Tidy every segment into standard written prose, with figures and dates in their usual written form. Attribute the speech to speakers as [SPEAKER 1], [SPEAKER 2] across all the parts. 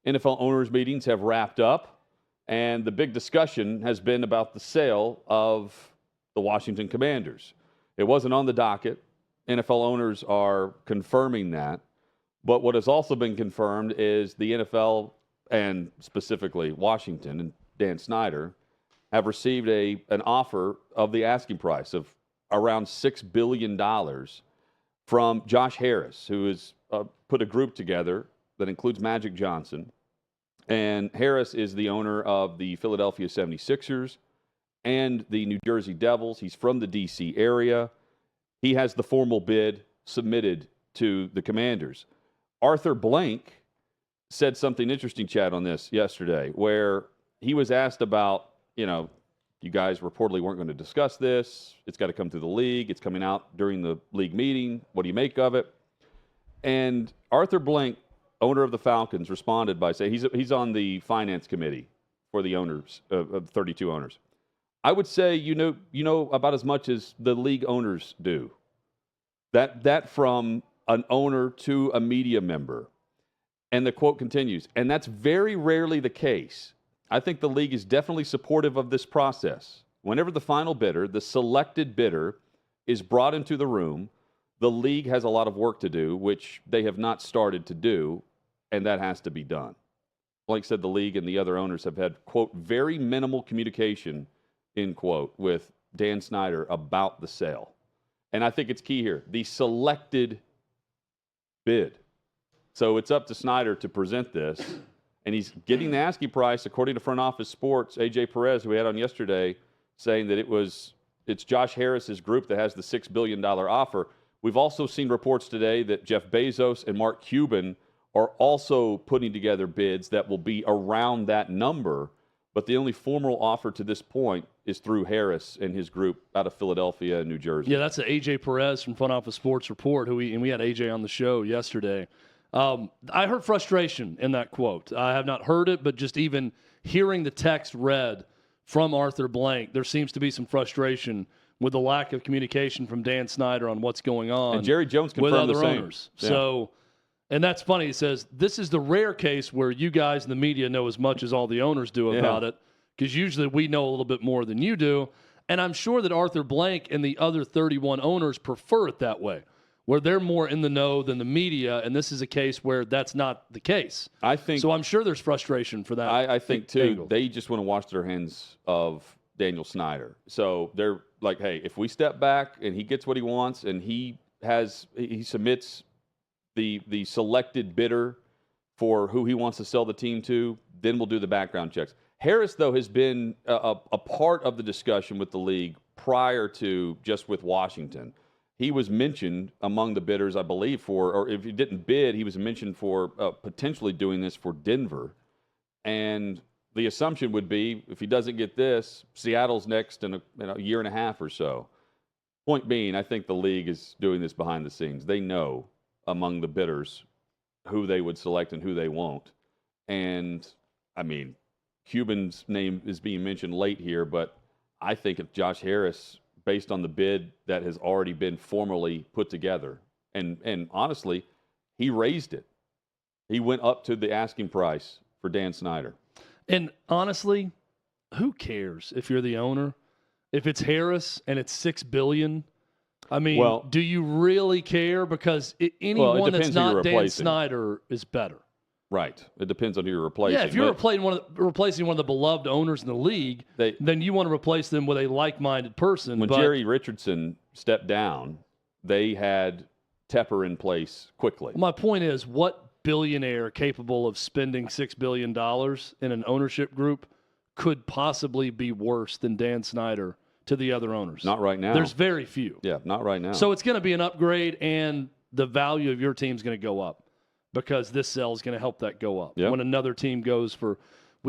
[SPEAKER 1] NFL owners' meetings have wrapped up, and the big discussion has been about the sale of the Washington Commanders. It wasn't on the docket. NFL owners are confirming that. But what has also been confirmed is the NFL, and specifically Washington and Dan Snyder, have received an offer of the asking price of around $6 billion from Josh Harris, who has put a group together that includes Magic Johnson. And Harris is the owner of the Philadelphia 76ers and the New Jersey Devils. He's from the D.C. area. He has the formal bid submitted to the Commanders. Arthur Blank said something interesting, Chad, on this yesterday, where he was asked about, you guys reportedly weren't going to discuss this. It's got to come through the league. It's coming out during the league meeting. What do you make of it? And Arthur Blank, owner of the Falcons, responded by saying he's on the finance committee for the owners of 32 owners. I would say you know about as much as the league owners do. That from an owner to a media member. And the quote continues, and that's very rarely the case. I think the league is definitely supportive of this process. Whenever the final bidder, the selected bidder, is brought into the room, the league has a lot of work to do, which they have not started to do, and that has to be done. Blank said the league and the other owners have had, quote, very minimal communication, end quote, with Dan Snyder about the sale. And I think it's key here. The selected bid. So it's up to Snyder to present this, and he's getting the asking price, according to Front Office Sports, A.J. Perez, who we had on yesterday, saying that it's Josh Harris's group that has the $6 billion offer. We've also seen reports today that Jeff Bezos and Mark Cuban are also putting together bids that will be around that number, but the only formal offer to this point is through Harris and his group out of Philadelphia and New Jersey.
[SPEAKER 2] Yeah, that's the A.J. Perez from Front Office Sports report, and we had A.J. on the show yesterday. I heard frustration in that quote. I have not heard it, but just even hearing the text read from Arthur Blank, there seems to be some frustration with the lack of communication from Dan Snyder on what's going on.
[SPEAKER 1] And Jerry Jones confirmed
[SPEAKER 2] with other
[SPEAKER 1] the same.
[SPEAKER 2] Owners.
[SPEAKER 1] Yeah.
[SPEAKER 2] So, and that's funny. He says, this is the rare case where you guys in the media know as much as all the owners do about it, because usually we know a little bit more than you do. And I'm sure that Arthur Blank and the other 31 owners prefer it that way, where they're more in the know than the media, and this is a case where that's not the case.
[SPEAKER 1] I think
[SPEAKER 2] so. I'm sure there's frustration for that.
[SPEAKER 1] I think too.
[SPEAKER 2] Angle.
[SPEAKER 1] They just want to wash their hands of Daniel Snyder. So they're like, hey, if we step back and he gets what he wants, and he submits the selected bidder for who he wants to sell the team to, then we'll do the background checks. Harris, though, has been a part of the discussion with the league prior to just with Washington. He was mentioned among the bidders, I believe, or if he didn't bid, he was mentioned for potentially doing this for Denver. And the assumption would be, if he doesn't get this, Seattle's next in a year and a half or so. Point being, I think the league is doing this behind the scenes. They know among the bidders who they would select and who they won't. And, I mean, Cuban's name is being mentioned late here, but I think if Josh Harris, based on the bid that has already been formally put together. And honestly, he raised it. He went up to the asking price for Dan Snyder.
[SPEAKER 2] And honestly, who cares if you're the owner? If it's Harris and it's $6 billion, I mean, do you really care? Because anyone that's not Dan Snyder is better.
[SPEAKER 1] Right. It depends on who you're replacing.
[SPEAKER 2] Yeah, if you're replacing one of the beloved owners in the league, then you want to replace them with a like-minded person.
[SPEAKER 1] When Jerry Richardson stepped down, they had Tepper in place quickly.
[SPEAKER 2] My point is, what billionaire capable of spending $6 billion in an ownership group could possibly be worse than Dan Snyder to the other owners?
[SPEAKER 1] Not right now.
[SPEAKER 2] There's very few.
[SPEAKER 1] Yeah, not right now.
[SPEAKER 2] So it's going to be an upgrade, and the value of your team is going to go up, because this sell is going to help that go up.
[SPEAKER 1] Yep.
[SPEAKER 2] When another team we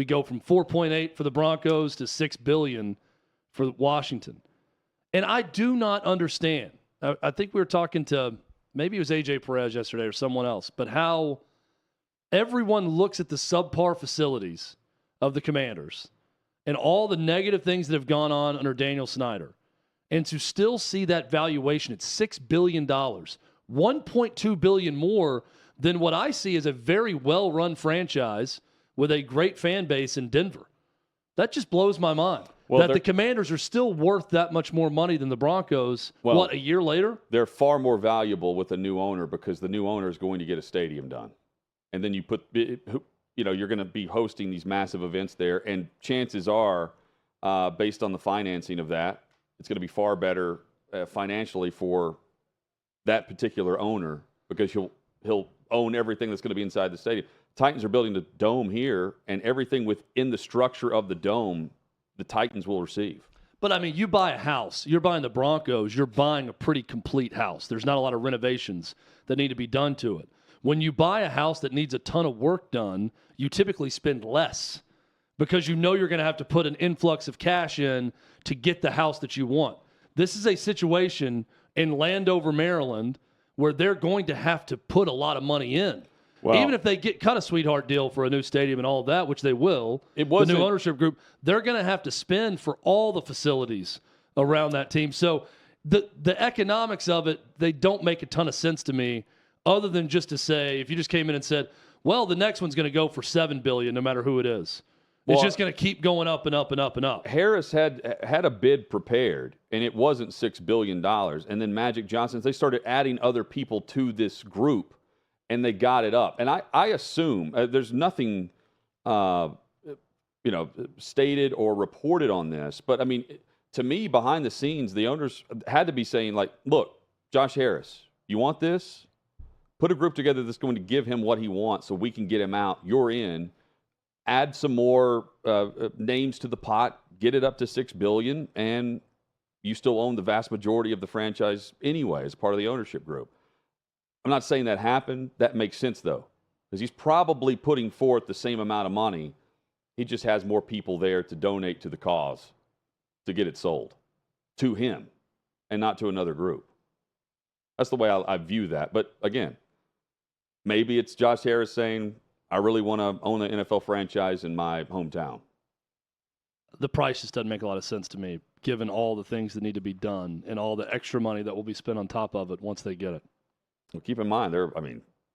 [SPEAKER 2] go from 4.8 for the Broncos to $6 billion for Washington. And I do not understand. I think we were talking to, maybe it was A.J. Perez yesterday or someone else, but how everyone looks at the subpar facilities of the Commanders and all the negative things that have gone on under Daniel Snyder, and to still see that valuation at $6 billion, $1.2 billion more than what I see as a very well-run franchise with a great fan base in Denver. That just blows my mind. That the Commanders are still worth that much more money than the Broncos, a year later?
[SPEAKER 1] They're far more valuable with a new owner because the new owner is going to get a stadium done. And then you're going to be hosting these massive events there, and chances are, based on the financing of that, it's going to be far better financially for that particular owner because he'll own everything that's going to be inside the stadium. Titans are building the dome here, and everything within the structure of the dome, the Titans will receive.
[SPEAKER 2] But, I mean, you buy a house. You're buying the Broncos. You're buying a pretty complete house. There's not a lot of renovations that need to be done to it. When you buy a house that needs a ton of work done, you typically spend less because you know you're going to have to put an influx of cash in to get the house that you want. This is a situation in Landover, Maryland, where they're going to have to put a lot of money in. Well, even if they cut a sweetheart deal for a new stadium and all of that, which they will, the new ownership group, they're going to have to spend for all the facilities around that team. So the economics of it, they don't make a ton of sense to me, other than just to say, if you just came in and said, well, the next one's going to go for $7 billion no matter who it is. It's just going to keep going up and up and up and up.
[SPEAKER 1] Harris had a bid prepared, and it wasn't $6 billion. And then Magic Johnson, they started adding other people to this group, and they got it up. And I assume there's nothing, stated or reported on this. But, I mean, to me, behind the scenes, the owners had to be saying, like, look, Josh Harris, you want this? Put a group together that's going to give him what he wants so we can get him out. You're in. Add some more names to the pot, get it up to $6 billion, and you still own the vast majority of the franchise anyway as part of the ownership group. I'm not saying that happened. That makes sense, though, because he's probably putting forth the same amount of money. He just has more people there to donate to the cause to get it sold to him and not to another group. That's the way I view that. But, again, maybe it's Josh Harris saying, I really want to own an NFL franchise in my hometown.
[SPEAKER 2] The price just doesn't make a lot of sense to me, given all the things that need to be done and all the extra money that will be spent on top of it once they get it.
[SPEAKER 1] Well, keep in mind,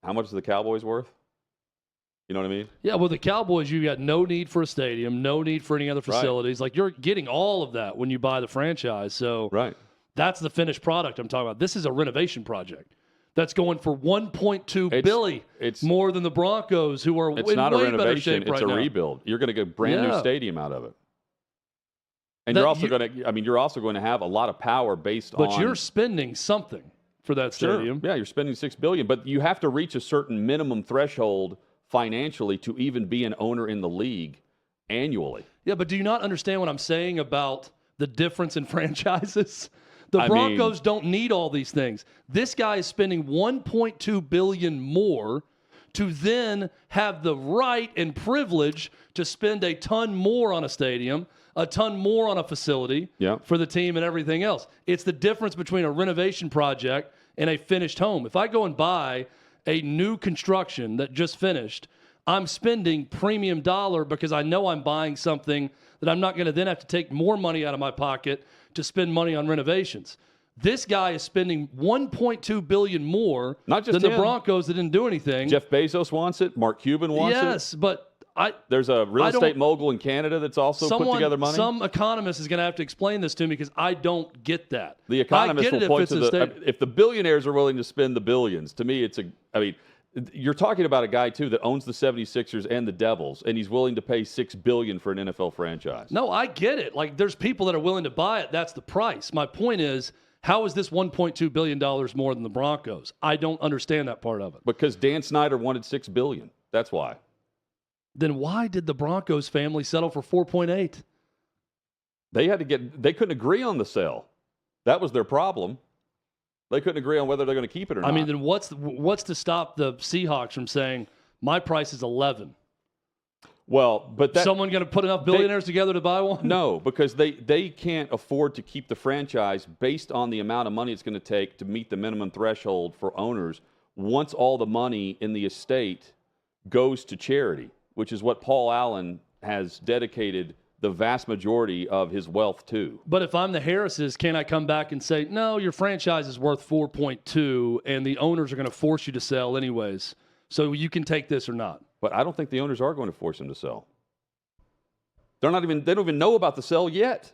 [SPEAKER 1] how much is the Cowboys worth? You know what I mean?
[SPEAKER 2] Yeah, well, the Cowboys, you got no need for a stadium, no need for any other facilities. Right. Like, you're getting all of that when you buy the franchise. So that's the finished product I'm talking about. This is a renovation project. That's going for $1.2 billion more than the Broncos, who are in way better shape right now.
[SPEAKER 1] It's a rebuild. You're going to get a brand new stadium out of it, and you're also going to have a lot of power based on.
[SPEAKER 2] But you're spending something for that stadium.
[SPEAKER 1] Yeah, you're spending $6 billion, but you have to reach a certain minimum threshold financially to even be an owner in the league annually.
[SPEAKER 2] Yeah, but do you not understand what I'm saying about the difference in franchises? The Broncos don't need all these things. This guy is spending $1.2 billion more to then have the right and privilege to spend a ton more on a stadium, a ton more on a facility for the team and everything else. It's the difference between a renovation project and a finished home. If I go and buy a new construction that just finished, I'm spending premium dollar because I know I'm buying something that I'm not going to then have to take more money out of my pocket to spend money on renovations. This guy is spending $1.2 billion more than the Broncos that didn't do anything.
[SPEAKER 1] Jeff Bezos wants it. Mark Cuban wants it.
[SPEAKER 2] Yes, but
[SPEAKER 1] there's a real estate mogul in Canada that's also put together money.
[SPEAKER 2] Some economist is going to have to explain this to me because I don't get that.
[SPEAKER 1] The economist will point to if the billionaires are willing to spend the billions. To me, you're talking about a guy, too, that owns the 76ers and the Devils, and he's willing to pay $6 billion for an NFL franchise.
[SPEAKER 2] No, I get it. Like, there's people that are willing to buy it. That's the price. My point is, how is this $1.2 billion more than the Broncos? I don't understand that part of it.
[SPEAKER 1] Because Dan Snyder wanted $6 billion. That's why.
[SPEAKER 2] Then why did the Broncos family settle for 4.8?
[SPEAKER 1] They couldn't agree on the sale. That was their problem. They couldn't agree on whether they're going to keep it or not.
[SPEAKER 2] I mean, then what's to stop the Seahawks from saying, my price is 11?
[SPEAKER 1] Well, but
[SPEAKER 2] someone going to put enough billionaires together to buy one?
[SPEAKER 1] No, because they can't afford to keep the franchise based on the amount of money it's going to take to meet the minimum threshold for owners once all the money in the estate goes to charity, which is what Paul Allen has dedicated the vast majority of his wealth to.
[SPEAKER 2] But if I'm the Harrises, can I come back and say, no, your franchise is worth 4.2 and the owners are going to force you to sell anyways? So you can take this or not.
[SPEAKER 1] But I don't think the owners are going to force him to sell. They don't even know about the sell yet.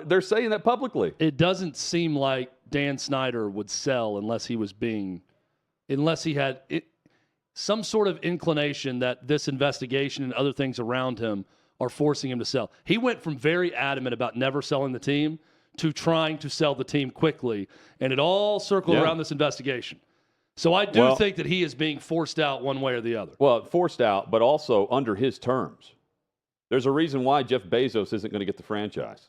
[SPEAKER 1] They're saying that publicly.
[SPEAKER 2] It doesn't seem like Dan Snyder would sell unless he had some sort of inclination that this investigation and other things around him are forcing him to sell. He went from very adamant about never selling the team to trying to sell the team quickly, and it all circled around this investigation. So I do think that he is being forced out one way or the other.
[SPEAKER 1] Well, forced out, but also under his terms. There's a reason why Jeff Bezos isn't going to get the franchise.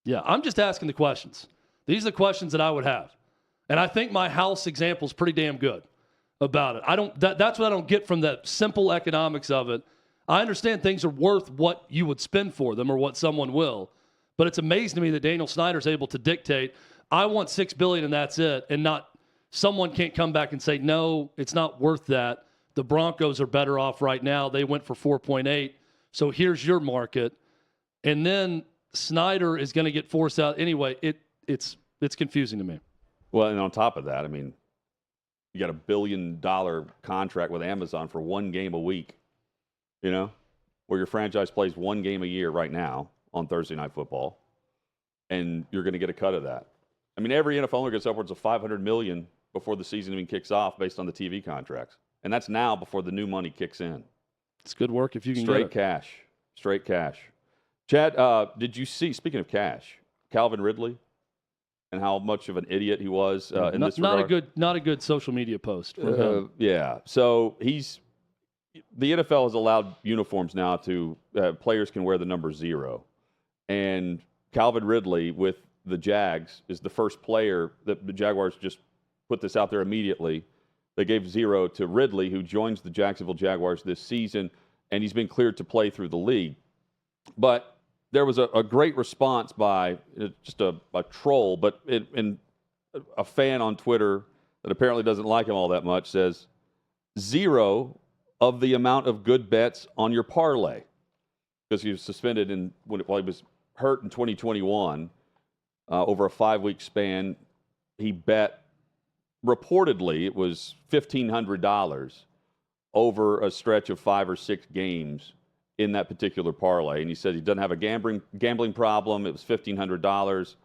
[SPEAKER 2] Yeah, I'm just asking the questions. These are the questions that I would have. And I think my house example is pretty damn good about it. That's what I don't get from the simple economics of it. I understand things are worth what you would spend for them or what someone will. But it's amazing to me that Daniel Snyder's able to dictate, I want $6 billion and that's it, and not someone can't come back and say, no, it's not worth that. The Broncos are better off right now. They went for 4.8, so here's your market. And then Snyder is going to get forced out anyway. It's confusing to me.
[SPEAKER 1] Well, and on top of that, I mean, you got $1 billion contract with Amazon for one game a week, where your franchise plays one game a year right now on Thursday Night Football, and you're going to get a cut of that. I mean, every NFL owner gets upwards of $500 million before the season even kicks off based on the TV contracts. And that's now before the new money kicks in.
[SPEAKER 2] It's good work if you can
[SPEAKER 1] Straight
[SPEAKER 2] get it.
[SPEAKER 1] Straight cash. Chad, did you see, speaking of cash, Calvin Ridley and how much of an idiot he was in this regard?
[SPEAKER 2] Not a good social media post from him.
[SPEAKER 1] Yeah. So the NFL has allowed uniforms now to players can wear the number 0. And Calvin Ridley with the Jags is the first player that the Jaguars just put this out there immediately. They gave 0 to Ridley, who joins the Jacksonville Jaguars this season, and he's been cleared to play through the league. But there was a great response by just a troll, but a fan on Twitter that apparently doesn't like him all that much says, 0 of the amount of good bets on your parlay. Because he was suspended while he was hurt in 2021 over a 5-week span. He bet, reportedly, it was $1,500 over a stretch of 5 or 6 games in that particular parlay. And he said he doesn't have a gambling problem. It was $1,500,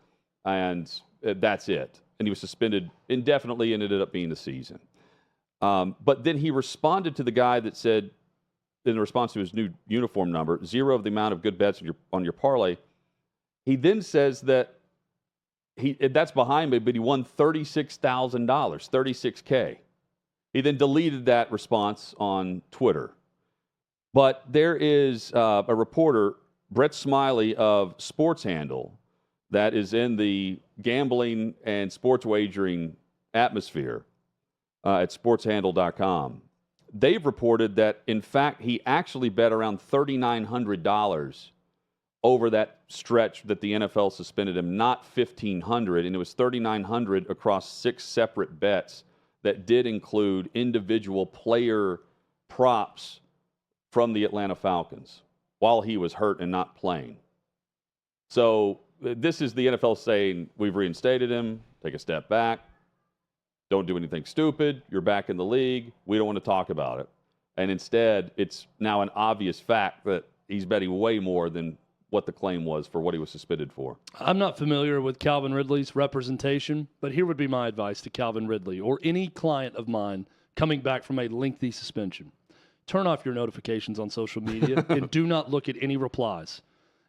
[SPEAKER 1] and that's it. And he was suspended indefinitely, and it ended up being the season. But then he responded to the guy that said, in response to his new uniform number, 0 of the amount of good bets on your parlay. He then says that that's behind me, but he won $36,000, $36K. He then deleted that response on Twitter. But there is a reporter, Brett Smiley of Sports Handle, that is in the gambling and sports wagering atmosphere at sportshandle.com. They've reported that, in fact, he actually bet around $3,900 over that stretch that the NFL suspended him, not $1,500, and it was $3,900 across 6 separate bets that did include individual player props from the Atlanta Falcons while he was hurt and not playing. So this is the NFL saying, we've reinstated him, take a step back, don't do anything stupid, you're back in the league, we don't want to talk about it. And instead, it's now an obvious fact that he's betting way more than what the claim was for what he was suspended for.
[SPEAKER 2] I'm not familiar with Calvin Ridley's representation, but here would be my advice to Calvin Ridley or any client of mine coming back from a lengthy suspension. Turn off your notifications on social media and do not look at any replies.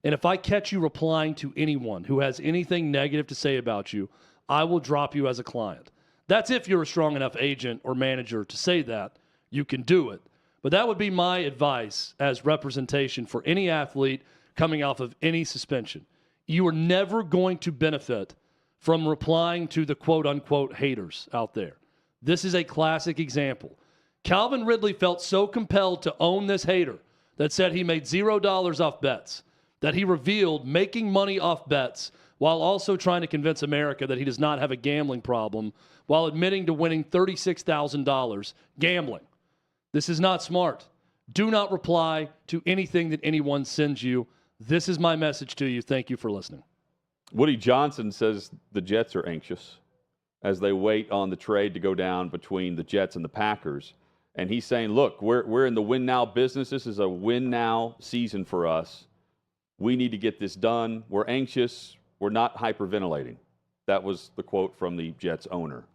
[SPEAKER 2] And if I catch you replying to anyone who has anything negative to say about you, I will drop you as a client. That's if you're a strong enough agent or manager to say that. You can do it. But that would be my advice as representation for any athlete coming off of any suspension. You are never going to benefit from replying to the quote-unquote haters out there. This is a classic example. Calvin Ridley felt so compelled to own this hater that said he made $0 off bets, that he revealed making money off bets while also trying to convince America that he does not have a gambling problem, while admitting to winning $36,000 gambling. This is not smart. Do not reply to anything that anyone sends you. This is my message to you. Thank you for listening.
[SPEAKER 1] Woody Johnson says the Jets are anxious as they wait on the trade to go down between the Jets and the Packers. And he's saying, look, we're in the win-now business. This is a win-now season for us. We need to get this done. We're anxious. We're not hyperventilating. That was the quote from the Jets owner.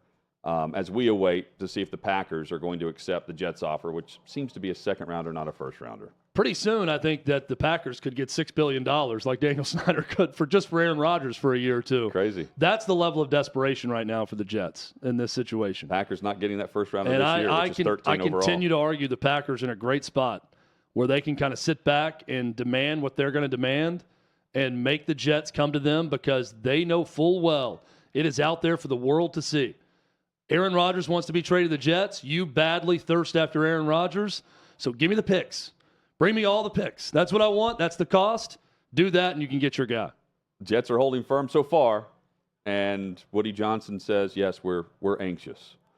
[SPEAKER 1] As we await to see if the Packers are going to accept the Jets offer, which seems to be a second-rounder, not a first-rounder.
[SPEAKER 2] Pretty soon, I think that the Packers could get $6 billion like Daniel Snyder could for Aaron Rodgers for a year or two.
[SPEAKER 1] Crazy.
[SPEAKER 2] That's the level of desperation right now for the Jets in this situation.
[SPEAKER 1] Packers not getting that first-rounder
[SPEAKER 2] And
[SPEAKER 1] this year, which is 13
[SPEAKER 2] I
[SPEAKER 1] overall.
[SPEAKER 2] continue to argue the Packers are in a great spot where they can kind of sit back and demand what they're going to demand and make the Jets come to them because they know full well it is out there for the world to see. Aaron Rodgers wants to be traded to the Jets. You badly thirst after Aaron Rodgers. So give me the picks. Bring me all the picks. That's what I want. That's the cost. Do that, and you can get your guy.
[SPEAKER 1] Jets are holding firm so far. And Woody Johnson says, yes, we're anxious.